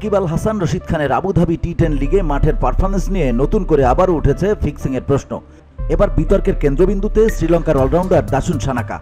সাকিব আল হাসান রশিদ খানের আবুধাবি টি10 লিগে মাঠের পারফরমেন্স নিয়ে নতুন করে আবারও উঠেছে ফিক্সিংয়ের প্রশ্ন। এবার বিতর্কের কেন্দ্রবিন্দুতে শ্রীলঙ্কার অলরাউন্ডার দাসুন সানাকা।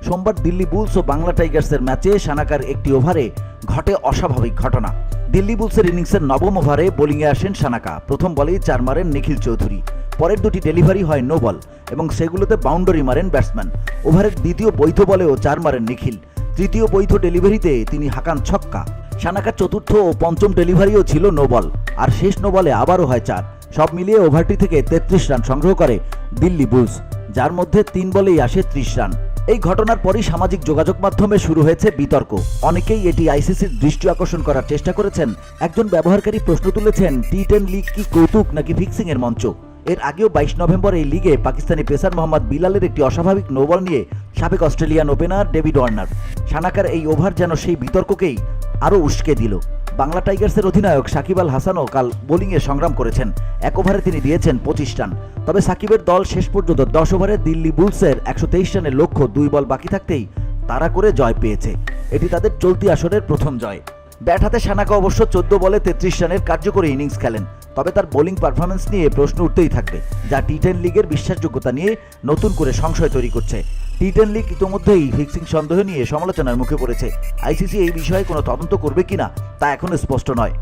সোমবার দিল্লি বুলস ও বাংলা টাইগার্সের ম্যাচে সানাকার একটি ওভারে ঘটে অস্বাভাবিক ঘটনা। দিল্লি বুলসের ইনিংসের নবম ওভারে বোলিংয়ে আসেন সানাকা। প্রথম বলেই 4 মারেন নিখিল চৌধুরী। পরের দুটি ডেলিভারি হয় নো বল এবং সেগুলোতে বাউন্ডারি মারেন ব্যাটসম্যান। ওভারের দ্বিতীয় বৈধ বলেও 4 মারেন নিখিল। তৃতীয় বৈধ ডেলিভারিতে তিনি হাঁকান ছক্কা। সানাকার চতুর্থ ও পঞ্চম ডেলিভারিও ছিল নো বল, আর শেষ নো বলে আবারও হয় 4। সব মিলিয়ে ওভারটি থেকে 33 রান সংগ্রহ করে দিল্লি বুলস, যার মধ্যে 3 বলেই আসে 30 রান। এই ঘটনার পরই সামাজিক যোগাযোগ মাধ্যমে শুরু হয়েছে বিতর্ক। অনেকেই এটি আইসিসির দৃষ্টি আকর্ষণ করার চেষ্টা করেছেন। একজন ব্যবহারকারী প্রশ্ন তুলেছেন, টি10 লিগ কি কৌতুক নাকি ফিক্সিংয়ের মঞ্চ? এর আগেও 22 নভেম্বর এই লিগে পাকিস্তানি পেসার মোহাম্মদ বিলালের একটি অস্বাভাবিক নোবল নিয়ে সাবেক অস্ট্রেলিয়ান ওপেনার ডেভিড ওয়ার্নার। সানাকার এই ওভার যেন সেই বিতর্ককেই আরও উস্কে দিল। বাংলা টাইগার্সের অধিনায়ক সাকিব আল হাসানও কাল বোলিংয়ে সংগ্রাম করেছেন। এক ওভারে তিনি দিয়েছেন 25 রান। তবে সাকিবের দল শেষ পর্যন্ত 10 ওভারে দিল্লি বুলসের 123 রানের লক্ষ্য 2 বল বাকি থাকতেই তাড়া করে জয় পেয়েছে। এটি তাদের চলতি আসরের প্রথম জয়। ব্যাট হাতে সানাকা অবশ্য 14 বলে 33 রানের কার্যকরী ইনিংস খেলেন। তবে তার বোলিং পারফরমেন্স নিয়ে প্রশ্ন উঠতেই থাকবে, যা টি10 লিগের বিশ্বাসযোগ্যতা নিয়ে নতুন করে সংশয় তৈরি করছে। টি10 লিগ ইতোমধ্যেই ফিক্সিং সন্দেহ নিয়ে সমালোচনার মুখে পড়েছে। আইসিসি এই বিষয়ে কোনো তদন্ত করবে কিনা তা এখনো স্পষ্ট নয়।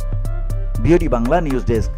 BOD Bangla news desk.